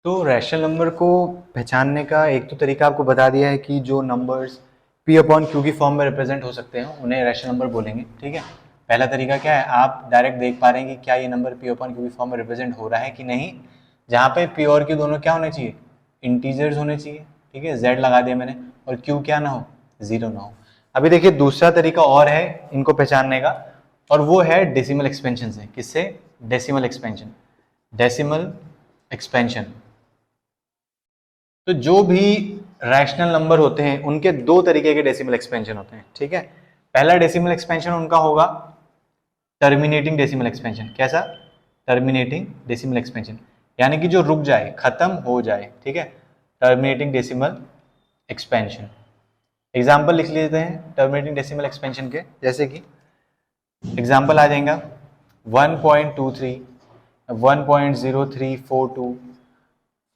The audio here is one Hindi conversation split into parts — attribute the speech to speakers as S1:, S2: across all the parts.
S1: तो रैशनल नंबर को पहचानने का एक तो तरीका आपको बता दिया है कि जो नंबर्स पी अपॉन क्यू की फॉर्म में रिप्रेजेंट हो सकते हैं उन्हें रैशनल नंबर बोलेंगे। ठीक है, पहला तरीका क्या है, आप डायरेक्ट देख पा रहे हैं कि क्या ये नंबर पी अपॉन क्यू की फॉर्म में रिप्रेजेंट हो रहा है कि नहीं, जहाँ पे पी और क्यू दोनों क्या होने चाहिए, इंटीजर्स होने चाहिए। ठीक है, जेड लगा दिया मैंने, और क्यू क्या ना हो, जीरो ना हो। अभी देखिए दूसरा तरीका और है इनको पहचानने का, और वो है डेसिमल एक्सपेंशन से। किससे? Decimal expansion. Decimal expansion. तो जो भी रैशनल नंबर होते हैं उनके दो तरीके के डेसिमल एक्सपेंशन होते हैं। ठीक है, पहला डेसिमल एक्सपेंशन उनका होगा टर्मिनेटिंग डेसिमल एक्सपेंशन। कैसा? टर्मिनेटिंग डेसिमल एक्सपेंशन, यानी कि जो रुक जाए, खत्म हो जाए। ठीक है, टर्मिनेटिंग डेसिमल एक्सपेंशन। एग्जाम्पल लिख लेते हैं टर्मिनेटिंग डेसिमल एक्सपेंशन के, जैसे कि एग्जाम्पल आ जाएगा 1.23, 1.0342,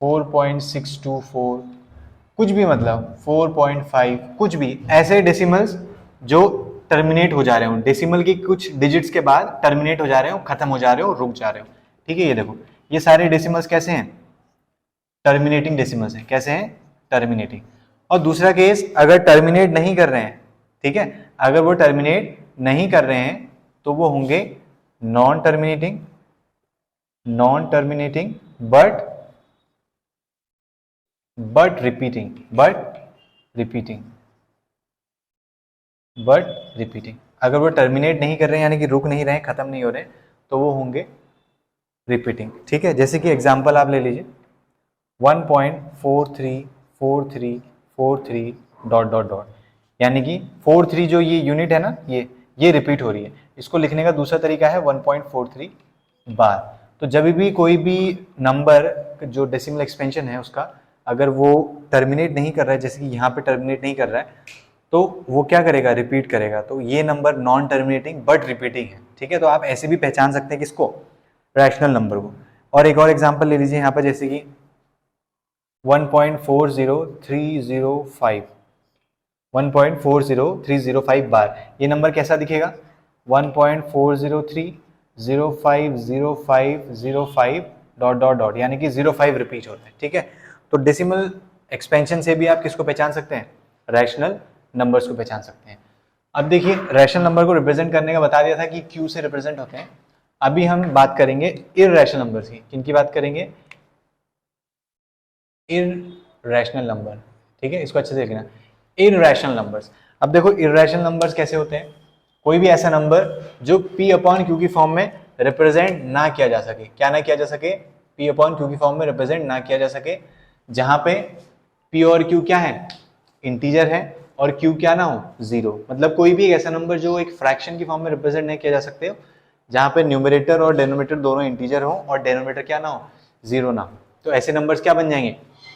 S1: 4.624, कुछ भी, मतलब 4.5, कुछ भी ऐसे डेसिमल्स जो टर्मिनेट हो जा रहे हो, डेसिमल की कुछ डिजिट्स के बाद टर्मिनेट हो जा रहे हो, खत्म हो जा रहे हो, रुक जा रहे हो। ठीक है, ये देखो ये सारे डेसिमल्स कैसे हैं? टर्मिनेटिंग डेसिमल्स हैं। कैसे हैं? टर्मिनेटिंग। और दूसरा केस, अगर टर्मिनेट नहीं कर रहे हैं, ठीक है, अगर वो टर्मिनेट नहीं कर रहे हैं तो वो होंगे non terminating, non terminating but repeating, but repeating. अगर वो टर्मिनेट नहीं कर रहे हैं यानी कि रुक नहीं रहे, खत्म नहीं हो रहे, तो वो होंगे रिपीटिंग। ठीक है, जैसे कि एग्जांपल आप ले लीजिए 1.434343 डॉट डॉट डॉट, यानी कि 43 जो ये यूनिट है ना, ये रिपीट हो रही है। इसको लिखने का दूसरा तरीका है 1.43 बार। तो जब भी कोई भी नंबर जो डेसिमल एक्सपेंशन है उसका अगर वो टर्मिनेट नहीं कर रहा है, जैसे कि यहाँ पे टर्मिनेट नहीं कर रहा है, तो वो क्या करेगा? रिपीट करेगा। तो ये number non terminating but repeating है। ठीक है, तो आप ऐसे भी पहचान सकते हैं किसको? रैशनल नंबर को। और एक और एग्जांपल ले लीजिए यहाँ पर, जैसे कि 1.40305, 1.40305 बार। ये नंबर कैसा दिखेगा? 1.403050505 डॉट डॉट डॉट, यानी कि 05 रिपीट होते हैं। ठीक है, तो डेसिमल एक्सपेंशन से भी आप किसको पहचान सकते हैं? रैशनल नंबर्स को पहचान सकते हैं। अब देखिए रैशनल नंबर को रिप्रेजेंट करने का बता दिया था कि क्यू से रिप्रेजेंट होते हैं। अभी हम बात करेंगे इररेशनल नंबर्स की। किनकी बात करेंगे? Irrational number. ठीक है, इसको अच्छे से देखना, इररेशनल नंबर्स। अब देखो इररेशनल नंबर्स कैसे होते हैं? कोई भी ऐसा नंबर जो p अपॉन क्यू की फॉर्म में रिप्रेजेंट ना किया जा सके। क्या ना किया जा सके? p अपॉन क्यू की फॉर्म में रिप्रेजेंट ना किया जा सके, जहां पे p और q क्या है? इंटीजर है, और q क्या ना हो? जीरो। मतलब कोई भी एक ऐसा नंबर जो एक फ्रैक्शन की फॉर्म में रिप्रेजेंट नहीं किया जा सकते हो, जहां पे न्यूमरेटर और डेनोमिनेटर दोनों इंटीजर हो और डेनोमिनेटर क्या ना हो? जीरो ना हो। तो ऐसे नंबर्स क्या बन जाएंगे?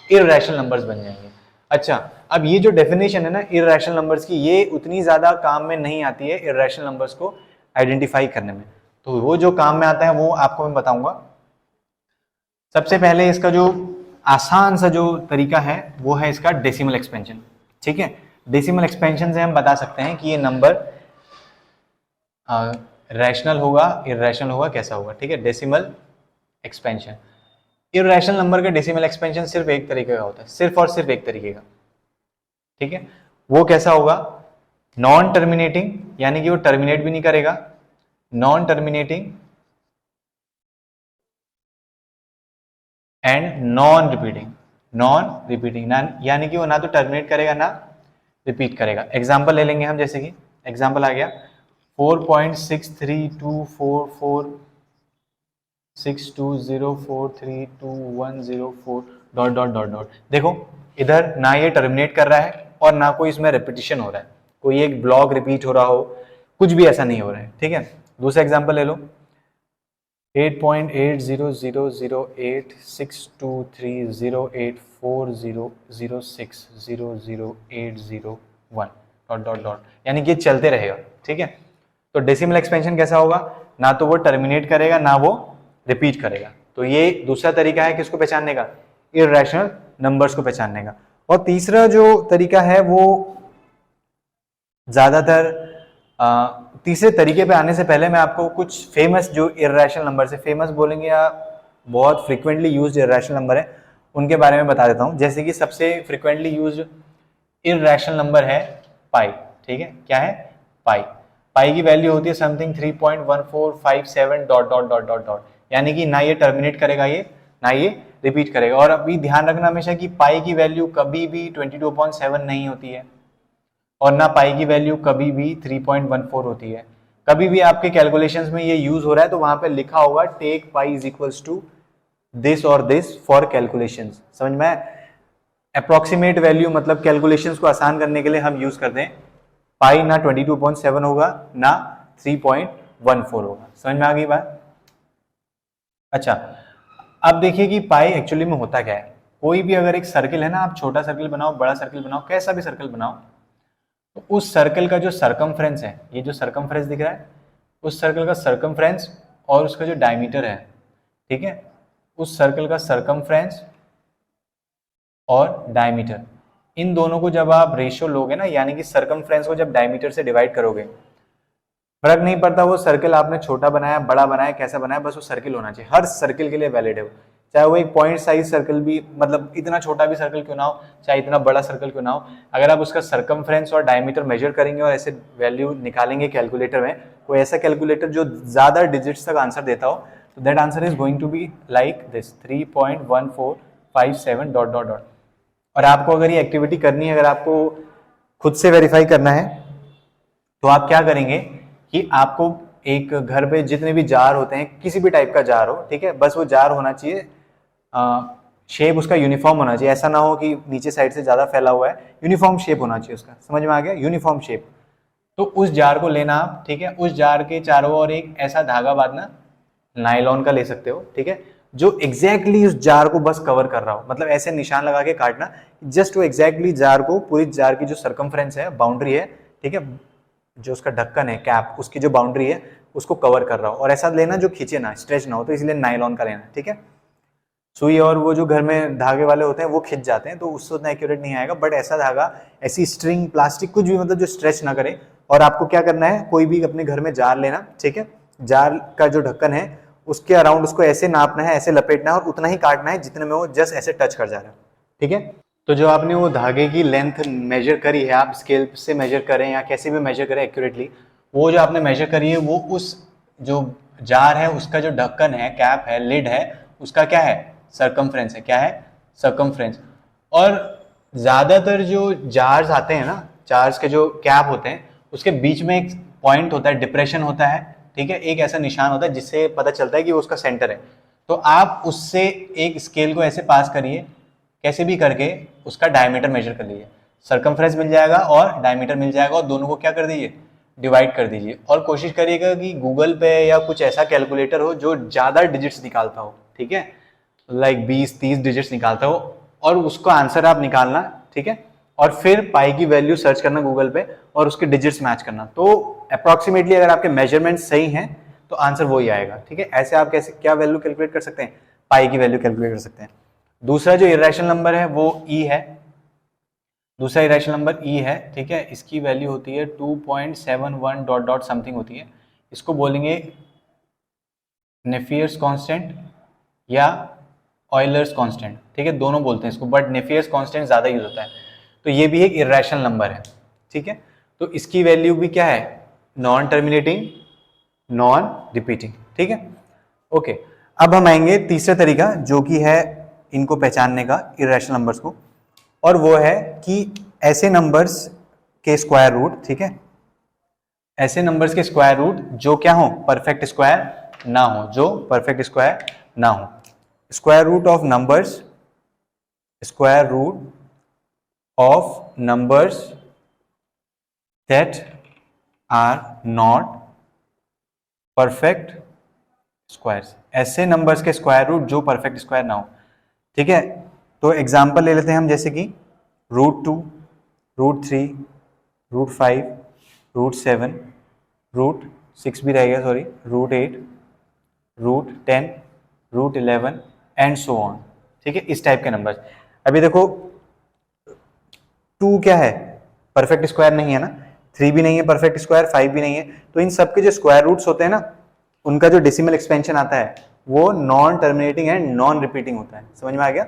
S1: इररेशनल नंबर्स बन जाएंगे। अच्छा, अब ये जो डेफिनेशन है ना इररेशनल नंबर्स की, ये उतनी ज्यादा काम में नहीं आती है इररेशनल नंबर्स को आइडेंटिफाई करने में। तो वो जो काम में आता है वो आपको मैं बताऊंगा। सबसे पहले इसका जो आसान सा जो तरीका है वो है इसका डेसिमल एक्सपेंशन। ठीक है, डेसिमल एक्सपेंशन से हम बता सकते हैं कि ये नंबर रैशनल होगा, इररेशनल होगा, कैसा होगा। ठीक है, डेसिमल एक्सपेंशन। इररेशनल नंबर का डेसिमल एक्सपेंशन सिर्फ एक तरीके का होता है, सिर्फ और सिर्फ एक तरीके का। ठीक है, वो कैसा होगा? नॉन टर्मिनेटिंग, यानी कि वो टर्मिनेट भी नहीं करेगा, non terminating and non repeating, non repeating ना, यानी कि वो ना तो टर्मिनेट करेगा ना रिपीट करेगा। एग्जांपल ले लेंगे हम, जैसे कि एग्जांपल आ गया 4.63244620432104 डॉट डॉट डॉट डॉट। देखो इधर ना ये टर्मिनेट कर रहा है और ना कोई इसमें रिपीटिशन हो रहा है, कोई एक ब्लॉक रिपीट हो रहा हो, कुछ भी ऐसा नहीं हो रहा है। ठीक है, दूसरा एग्जांपल ले लो 8.80008623084006008001 डॉट डॉट डॉट, यानी कि चलते रहेगा। ठीक है, तो डेसिमल एक्सपेंशन कैसा होगा? ना तो वो टर्मिनेट करेगा ना वो रिपीट करेगा। तो ये दूसरा तरीका है किसको पहचानने का? इररेशनल नंबर्स को पहचानने का। और तीसरा जो तरीका है वो ज्यादातर तीसरे तरीके पे आने से पहले मैं आपको कुछ फेमस जो इररेशनल नंबर है, फेमस बोलेंगे या बहुत फ्रीक्वेंटली यूज्ड इररेशनल नंबर है, उनके बारे में बता देता हूँ। जैसे कि सबसे फ्रिक्वेंटली यूज इररेशनल नंबर है पाई, ठीक है, क्या है पाई। पाई की वैल्यू होती है something 3.1457 dot dot dot dot dot, यानी कि ना ये टर्मिनेट करेगा ये ना ये रिपीट करेगा। और अभी ध्यान रखना हमेशा कि पाई की वैल्यू कभी भी 22/7 नहीं होती है और ना पाई की वैल्यू कभी भी 3.14 होती है। कभी भी आपके कैलकुलेशंस में ये यूज हो रहा है तो वहां पे लिखा होगा take pi is equals to this और दिस फॉर कैलकुलेशंस, समझ में। अप्रोक्सीमेट वैल्यू मतलब कैलकुलेशंस को आसान करने के लिए हम यूज करते हैं पाई, ना 22.7 होगा ना 3.14 होगा, समझ में आ गई बात। अच्छा, अब देखिए कि पाई एक्चुअली में होता क्या है। कोई भी अगर एक सर्किल है ना, आप छोटा सर्किल बनाओ बड़ा सर्किल बनाओ कैसा भी सर्किल बनाओ, तो उस सर्कल का जो सरकमफ्रेंस है, ये जो सरकमफ्रेंस दिख रहा है, उस सर्कल का सरकमफ्रेंस और उसका जो डायमीटर है, ठीक है, उस सर्कल का सरकमफ्रेंस और डायमीटर, इन दोनों को जब आप रेशियो लोगे ना, यानी कि सरकमफ्रेंस को जब डायमीटर से डिवाइड करोगे, फर्क नहीं पड़ता वो सर्कल आपने छोटा बनाया बड़ा बनाया कैसा बनाया, बस वो सर्किल होना चाहिए। हर सर्किल के लिए वैलिड है वो, चाहे वो एक पॉइंट साइज सर्कल भी, मतलब इतना छोटा भी सर्कल क्यों ना हो, चाहे इतना बड़ा सर्कल क्यों ना हो, अगर आप उसका सरकमफ्रेंस और डायमीटर मेजर करेंगे और ऐसे वैल्यू निकालेंगे कैलकुलेटर में, कोई ऐसा कैलकुलेटर जो ज्यादा डिजिट्स तक आंसर देता हो, तो that answer is going to be like this 3.1457 dot dot dot. और आपको अगर ये एक्टिविटी करनी है, अगर आपको खुद से वेरीफाई करना है, तो आप क्या करेंगे कि आपको एक घर पे जितने भी जार होते हैं, किसी भी टाइप का जार हो, ठीक है, बस वो जार होना चाहिए, शेप उसका यूनिफॉर्म होना चाहिए, ऐसा ना हो कि नीचे साइड से ज्यादा फैला हुआ है, यूनिफॉर्म शेप होना चाहिए उसका, समझ में आ गया, यूनिफॉर्म शेप। तो उस जार को लेना आप, ठीक है, उस जार के चारों ओर एक ऐसा धागा बांधना, नायलॉन का ले सकते हो, ठीक है, जो एग्जैक्टली उस जार को बस कवर कर रहा हो, मतलब ऐसे निशान लगा के काटना, जस्ट वो एग्जैक्टली जार को, पूरी जार की जो सरकमफ्रेंस है, बाउंड्री है, ठीक है, जो उसका ढक्कन है कैप, उसकी जो बाउंड्री है उसको कवर कर रहा हो, और ऐसा लेना जो खींचे ना, स्ट्रेच ना हो, तो इसलिए नायलॉन का लेना, ठीक है। सुई और वो जो घर में धागे वाले होते हैं वो खिंच जाते हैं, तो उससे उतना एक्यूरेट नहीं आएगा, बट ऐसा धागा, ऐसी स्ट्रिंग, प्लास्टिक, कुछ भी, मतलब जो स्ट्रेच ना करे। और आपको क्या करना है, कोई भी अपने घर में जार लेना, ठीक है, जार का जो ढक्कन है उसके अराउंड उसको ऐसे नापना है, ऐसे लपेटना है और उतना ही काटना है जितने में वो जस्ट ऐसे टच कर जा रहा है, ठीक है। तो जो आपने वो धागे की लेंथ मेजर करी है, आप स्केल से मेजर करें या कैसे भी मेजर करें एक्यूरेटली, वो जो आपने मेजर करी है वो उस जो जार है उसका जो ढक्कन है, कैप है, लिड है, उसका क्या है, सरकमफ्रेंस है, क्या है, सरकमफ्रेंस। और ज्यादातर जो जार्स आते हैं ना, जार्स के जो कैप होते हैं, उसके बीच में एक पॉइंट होता है, डिप्रेशन होता है, ठीक है, एक ऐसा निशान होता है जिससे पता चलता है कि वो उसका सेंटर है। तो आप उससे एक स्केल को ऐसे पास करिए, कैसे भी करके उसका डायमीटर मेजर कर लीजिए, सरकमफ्रेंस मिल जाएगा और डायमीटर मिल जाएगा, और दोनों को क्या कर दीजिए, डिवाइड कर दीजिए। और कोशिश करिएगा कि गूगल पे या कुछ ऐसा कैलकुलेटर हो जो ज्यादा डिजिट्स निकालता हो, ठीक है, लाइक 20-30 डिजिट्स निकालता हो, और उसको आंसर आप निकालना, ठीक है, और फिर पाई की वैल्यू सर्च करना गूगल पे और उसके डिजिट्स मैच करना। तो अप्रोक्सीमेटली अगर आपके मेजरमेंट सही हैं तो आंसर वही आएगा, ठीक है। ऐसे आप कैसे क्या वैल्यू कैलकुलेट कर सकते हैं, पाई की वैल्यू कैलकुलेट कर सकते हैं। दूसरा जो इरेशनल नंबर है वो ई है, दूसरा इरेशनल नंबर ई है, ठीक है, इसकी वैल्यू होती है 2.71 डॉट डॉट समथिंग होती है। इसको बोलेंगे नेफियर्स कांस्टेंट या ऑयलर्स कांस्टेंट, ठीक है, दोनों बोलते हैं इसको, बट नेफियर्स कांस्टेंट ज्यादा यूज होता है। तो ये भी एक इरेशनल नंबर है, ठीक है। तो इसकी वैल्यू भी क्या है, नॉन टर्मिनेटिंग, नॉन रिपीटिंग, ठीक है, ओके। अब हम आएंगे तीसरा तरीका जो कि है इनको पहचानने का, इरेशनल नंबर्स को, और वो है कि ऐसे नंबर्स के स्क्वायर रूट, ठीक है, ऐसे नंबर्स के स्क्वायर रूट जो क्या हो, परफेक्ट स्क्वायर ना हो, जो परफेक्ट स्क्वायर ना हो। Square root of numbers, square root of numbers that are not perfect squares, ऐसे नंबर्स के स्क्वायर रूट जो परफेक्ट स्क्वायर ना हो, ठीक है। तो एग्जांपल ले लेते हैं हम, जैसे कि √2, √3, √5, √7, √6 भी रह गया, सॉरी, √8, √10, √11 एंड सो ऑन, ठीक है, इस टाइप के नंबर्स। अभी देखो 2 क्या है, परफेक्ट स्क्वायर नहीं है ना, 3 भी नहीं है परफेक्ट स्क्वायर, 5 भी नहीं है, तो इन सब के जो स्क्वायर रूट्स होते हैं ना, उनका जो डेसिमल एक्सपेंशन आता है वो non terminating and non repeating होता है, समझ में आ गया।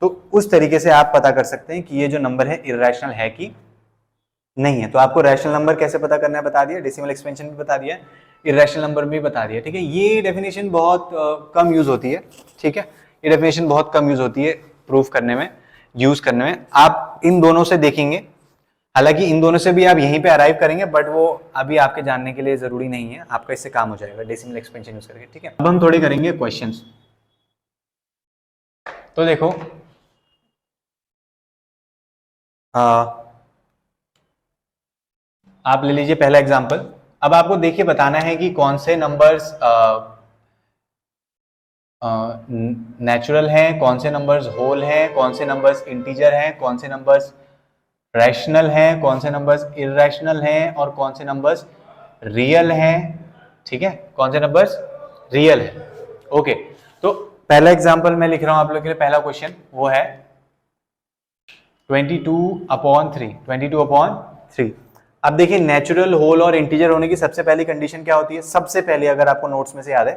S1: तो उस तरीके से आप पता कर सकते हैं कि ये जो नंबर है इर्रेशनल है कि नहीं है। तो आपको रैशनल नंबर कैसे पता करना है बता दिया, डेसिमल एक्सपेंशन भी बता दिया, इर्रेशनल नंबर भी बता दिया। ठीक है, ये डेफिनेशन बहुत कम यूज होती है। ठीक है, ये डेफिनेशन बहुत कम यूज होती है प्रूफ करने में, यूज करने में। आप इन दोनों से देखेंगे, हालांकि इन दोनों से भी आप यहीं पे अराइव करेंगे, बट वो अभी आपके जानने के लिए जरूरी नहीं है, आपका इससे काम हो जाएगा डेसिमल एक्सपेंशन यूज करके। ठीक है, अब हम थोड़ी करेंगे क्वेश्चंस। तो देखो आप ले लीजिए पहला एग्जांपल। अब आपको देखिए बताना है कि कौन से नंबर्स नेचुरल हैं, कौन से नंबर्स होल हैं, कौन से नंबर्स इंटीजर हैं, कौन से नंबर्स रैशनल हैं, कौन से नंबर्स इररेशनल हैं और कौन से नंबर्स रियल हैं। ठीक है, कौन से नंबर्स रियल है। ओके, तो पहला एग्जांपल मैं लिख रहा हूं आप लोगों के लिए। पहला क्वेश्चन वो है 22/3, 22/3। अब देखिए नेचुरल, होल और इंटीजर होने की सबसे पहली कंडीशन क्या होती है? सबसे पहले अगर आपको नोट्स में से याद है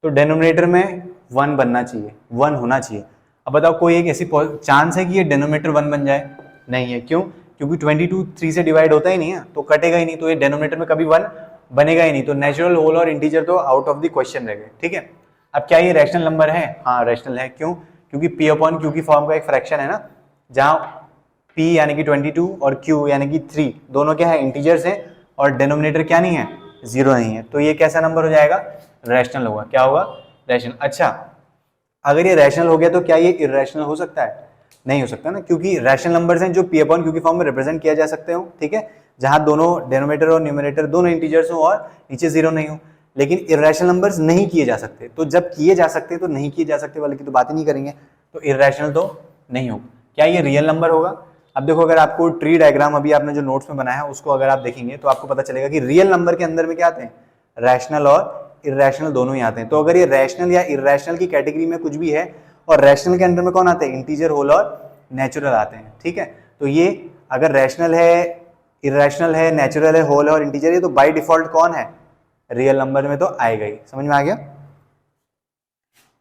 S1: तो डिनोमिनेटर में 1 बनना चाहिए, 1 होना चाहिए। अब बताओ कोई एक ऐसी चांस है कि ये डिनोमिनेटर 1 बन जाए? नहीं है। क्यों? क्योंकि 22 3 से डिवाइड होता ही नहीं है, तो कटेगा ही नहीं, तो ये डिनोमिनेटर में कभी 1 बनेगा ही नहीं। तो नेचुरल, होल और इंटीजर तो आउट ऑफ द क्वेश्चन रह गए। ठीक है, अब क्या ये रैशनल नंबर है? हाँ रैशनल है। क्यों? क्योंकि P अपॉन Q की फॉर्म का एक फ्रैक्शन है ना, जहां P यानी कि 22 और Q यानी कि 3 दोनों क्या है? इंटीजर्स हैं, और डिनोमिनेटर क्या नहीं है? 0 नहीं है। तो ये कैसा नंबर हो जाएगा? रैशनल होगा। क्या होगा? रैशनल। अच्छा, अगर ये रैशनल हो गया तो क्या ये इर्रेशनल हो सकता है? नहीं हो सकता ना, क्योंकि रैशनल नंबर्स हैं जो P अपॉन Q की फॉर्म में रिप्रेजेंट किया जा सकते हो। ठीक है, जहां दोनों डिनोमिनेटर और न्यूमरेटर दोनों इंटीजर्स हो और नीचे 0 नहीं हो। लेकिन इर्रेशनल नंबर्स नहीं किए जा सकते, तो जब किए जा सकते तो नहीं किए जा सकते वाले की तो बात ही नहीं करेंगे, तो इर्रेशनल तो नहीं होगा। क्या ये रियल नंबर होगा? अब देखो, अगर आपको ट्री डायग्राम अभी आपने जो नोट्स में बनाया है उसको अगर आप देखेंगे तो आपको पता चलेगा कि रियल नंबर के अंदर में क्या आते हैं? रैशनल और इर्रेशनल दोनों ही आते हैं। तो अगर ये रैशनल या इर्रेशनल की कैटेगरी में कुछ भी है, और रैशनल के अंदर में कौन आते हैं? इंटीजर, होल और नेचुरल आते हैं। ठीक है, तो ये अगर रैशनल है, इर्रेशनल है, नेचुरल है, होल है और इंटीजर है, तो बाय डिफॉल्ट कौन है? रियल नंबर में तो आएगा ही। समझ में आ गया?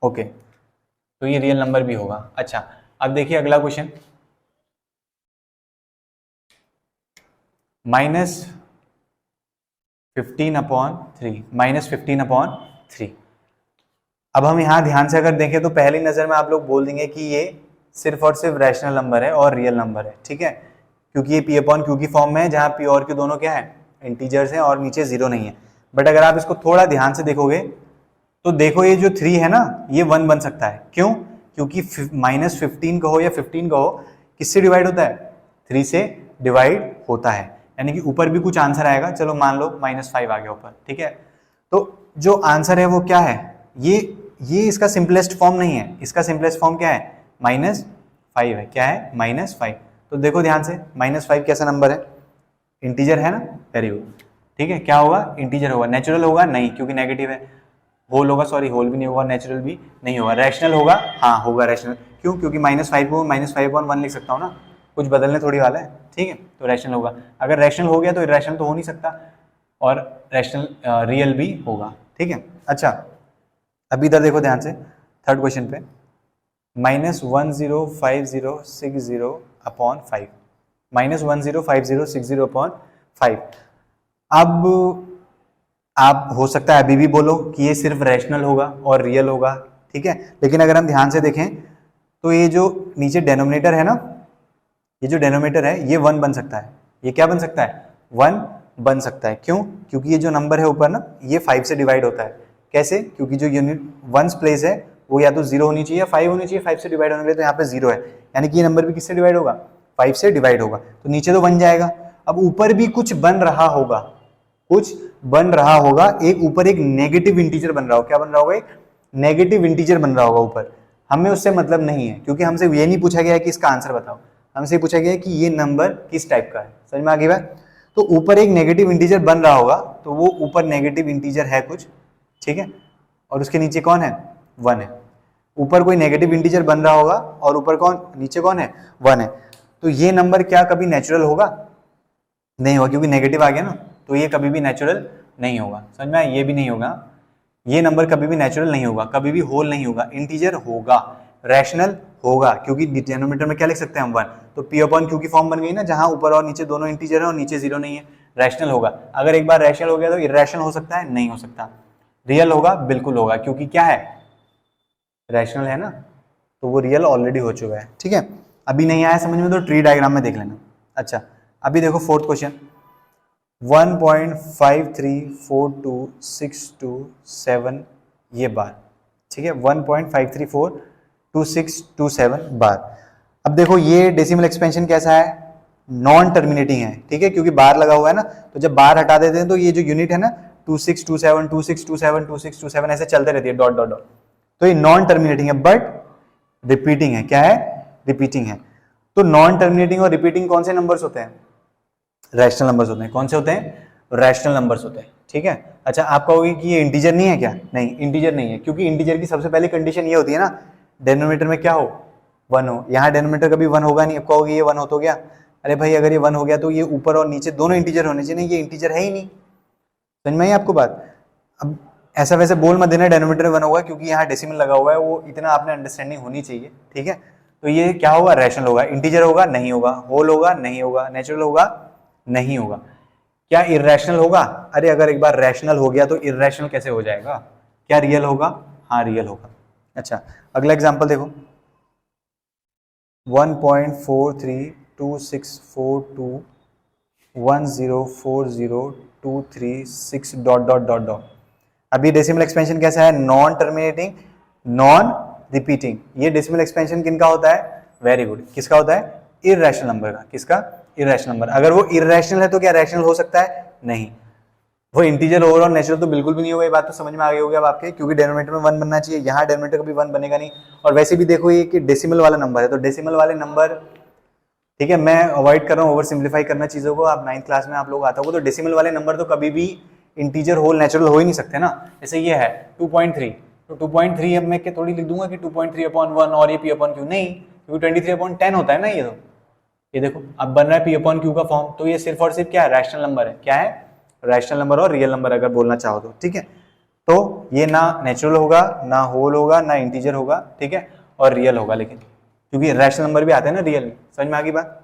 S1: ओके, तो ये रियल नंबर भी होगा। अच्छा, अब देखिए अगला क्वेश्चन, -15/3, -15/3। अब हम यहां ध्यान से अगर देखें तो पहली नजर में आप लोग बोल देंगे कि ये सिर्फ और सिर्फ रैशनल नंबर है और रियल नंबर है। ठीक है, क्योंकि ये P अपॉन Q की फॉर्म में है, जहां P और Q दोनों क्या है? इंटीजर्स हैं और नीचे 0 नहीं है। बट अगर आप इसको थोड़ा ध्यान से देखोगे तो देखो ये जो 3 है ना, ये 1 बन सकता है। क्यों? क्योंकि -15 कहो या 15 कहो, किससे डिवाइड होता है? 3 से डिवाइड होता है, यानी कि ऊपर भी कुछ आंसर आएगा। चलो मान लो -5 आ गया ऊपर। ठीक है, तो जो आंसर है वो क्या है? ये इसका सिंपलेस्ट फॉर्म नहीं है, इसका सिंपलेस्ट फॉर्म क्या है? -5 है। क्या है? -5। तो देखो ध्यान से, -5 कैसा नंबर है? इंटीजर है ना? Very good. ठीक है, क्या होगा? इंटीजर होगा। नेचुरल होगा? नहीं, क्योंकि नेगेटिव है। होल होगा? सॉरी, होल भी नहीं होगा, नेचुरल भी नहीं होगा। रैशनल होगा? हाँ होगा रैशनल। क्यों? क्योंकि -5 को -5/1 लिख सकता हूँ ना, कुछ बदलने थोड़ी वाला है। ठीक है, तो रैशनल होगा। अगर रैशनल हो गया तो इरैशनल तो हो नहीं सकता, और रैशनल रियल भी होगा। ठीक है, अच्छा अभी इधर देखो ध्यान से, थर्ड क्वेश्चन पे, -105060/5, -105060/5। अब आप हो सकता है अभी भी बोलो कि ये सिर्फ रैशनल होगा और रियल होगा। ठीक है, लेकिन अगर हम ध्यान से देखें तो ये जो नीचे डेनोमिनेटर है ना, ये जो डेनोमिनेटर है ये 1 बन सकता है। ये क्या बन सकता है? 1 बन सकता है। क्यों? क्योंकि ये जो नंबर है ऊपर ना, ये 5 से डिवाइड होता है। कैसे? क्योंकि जो यूनिट वंस प्लेस है वो या तो 0 होनी चाहिए या 5 होनी चाहिए। 5 से डिवाइड होने के लिए तो यहाँ पे 0 है, यानी कि ये नंबर भी किससे डिवाइड होगा? 5 से डिवाइड होगा। तो नीचे तो बन जाएगा। अब ऊपर भी कुछ बन रहा होगा, कुछ बन रहा होगा। एक ऊपर एक नेगेटिव इंटीजर बन रहा होगा। क्या बन रहा होगा? एक नेगेटिव इंटीजर बन रहा होगा ऊपर। हमें उससे मतलब नहीं है, क्योंकि हमसे ये नहीं पूछा गया है कि इसका आंसर बताओ, हमसे पूछा गया है कि ये नंबर किस टाइप का है। समझ में आ गई बात? तो ऊपर एक नेगेटिव इंटीजर बन रहा होगा, तो वो ऊपर नेगेटिव इंटीजर है कुछ। ठीक है, और उसके नीचे कौन है? 1 है। ऊपर कोई नेगेटिव इंटीजर बन रहा होगा और ऊपर कौन, नीचे कौन है? 1 है। तो ये नंबर क्या कभी नेचुरल होगा? नहीं होगा, क्योंकि नेगेटिव आ गया ना, तो ये कभी भी नेचुरल नहीं होगा। समझ में आया? ये भी नहीं होगा, ये नंबर कभी भी नेचुरल नहीं होगा, कभी भी होल नहीं होगा। इंटीजर होगा, रैशनल होगा, क्योंकि डिनोमिनेटर में क्या लिख सकते हैं हम 1, तो p अपॉन q की फॉर्म बन गई ना, जहां ऊपर और नीचे दोनों इंटीजर है और नीचे जीरो नहीं है, रैशनल होगा। अगर एक बार रैशनल हो गया तो इर्रेशनल हो सकता है? नहीं हो सकता। रियल होगा? बिल्कुल होगा, क्योंकि क्या है, रैशनल है ना, तो वो रियल ऑलरेडी हो चुका है। ठीक है, अभी नहीं आया समझ में तो ट्री डायग्राम में देख लेना। अच्छा, अभी देखो फोर्थ क्वेश्चन, 1.53426267 ये बार, ठीक है, 1.534267 बार। अब देखो ये डेसिमल एक्सपेंशन कैसा है, नॉन टर्मिनेटिंग है, ठीक है, क्योंकि बार लगा हुआ है ना, तो जब बार हटा देते हैं तो ये जो यूनिट है ना 2627 2627 2627 ऐसे चलते रहती है, डॉट डॉट डॉट, तो ये नॉन टर्मिनेटिंग है बट रिपीटिंग है। क्या है? रिपीटिंग है। तो नॉन टर्मिनेटिंग और रिपीटिंग कौन से नंबर्स होते हैं? रैशनल नंबर्स होते हैं। कौन से होते हैं? रैशनल नंबर्स होते हैं। ठीक है, अच्छा आप कहोगे कि ये इंटीजर नहीं है क्या? नहीं, इंटीजर नहीं है, क्योंकि इंटीजर की सबसे पहली कंडीशन ये होती है ना, डेनोमिनेटर में क्या हो, 1 हो। यहाँ डेनोमिनेटर कभी 1 होगा नहीं। अब कहोगे ये 1 हो तो गया, अरे भाई अगर ये 1 हो गया तो ये ऊपर और नीचे दोनों इंटीजर होने चाहिए, ये इंटीजर है ही नहीं। समझ में आई आपको बात? अब ऐसा वैसे बोल मत देना डेनोमिनेटर 1 होगा, क्योंकि यहाँ डेसिमल लगा हुआ है, वो इतना आपने अंडरस्टैंडिंग होनी चाहिए। ठीक है, तो ये क्या होगा? रैशनल होगा। इंटीजर होगा? नहीं होगा। होल होगा? नहीं होगा। नेचुरल होगा? नहीं होगा। क्या इर्रेशनल होगा? अरे अगर एक बार रैशनल हो गया तो इर्रेशनल कैसे हो जाएगा? क्या रियल होगा? हाँ रियल होगा। अच्छा, अगला एग्जांपल देखो, 1.432642104023 डॉट डॉट डॉट डॉट। अभी डेसिमल एक्सपेंशन कैसा है? Non terminating, non repeating. ये डेसिमल एक्सपेंशन किनका होता है? वेरी गुड, किसका होता है? इर्रेशनल नंबर का। किसका? Irrational number. अगर वो इर्रेशनल है तो क्या रैशनल हो सकता है? नहीं। वो इंटीजर होगा और नेचुरल तो बिल्कुल भी नहीं होगा। ये बात तो समझ में आ गई होगी अब आपके, क्योंकि डेनोमिनेटर में 1 बनना चाहिए, यहाँ डेनोमिनेटर कभी 1 बनेगा नहीं। और वैसे भी देखो ये कि डेसिमल वाला नंबर है, तो डेसिमल वाले नंबर, ठीक है, मैं अवॉइड कर रहा हूँ ओवर सिंप्लीफाई करना चीजों को। आप 9th क्लास में आप लोग आता होगा, तो डेसिमल वाले नंबर तो कभी भी इंटीजर होल नेचुरल हो ही नहीं सकते ना। जैसे ये है 2.3, तो 2.3 अब मैं क्या थोड़ी लिख दूंगा कि 2.3 अपॉन 1 और ये p अपॉन क्यू, नहीं, क्योंकि 23 अपॉन 10 होता है ना ये। तो ये देखो अब बन रहा है p अपॉन क्यू का फॉर्म, तो ये सिर्फ और सिर्फ क्या है? रैशनल नंबर है। क्या है? रैशनल नंबर और रियल नंबर अगर बोलना चाहो तो। ठीक है, तो ये ना नेचुरल होगा, ना होल होगा, ना इंटीजर होगा, ठीक है, और रियल होगा, लेकिन क्योंकि रैशनल नंबर भी आते हैं ना रियल में। समझ में आ गई बात?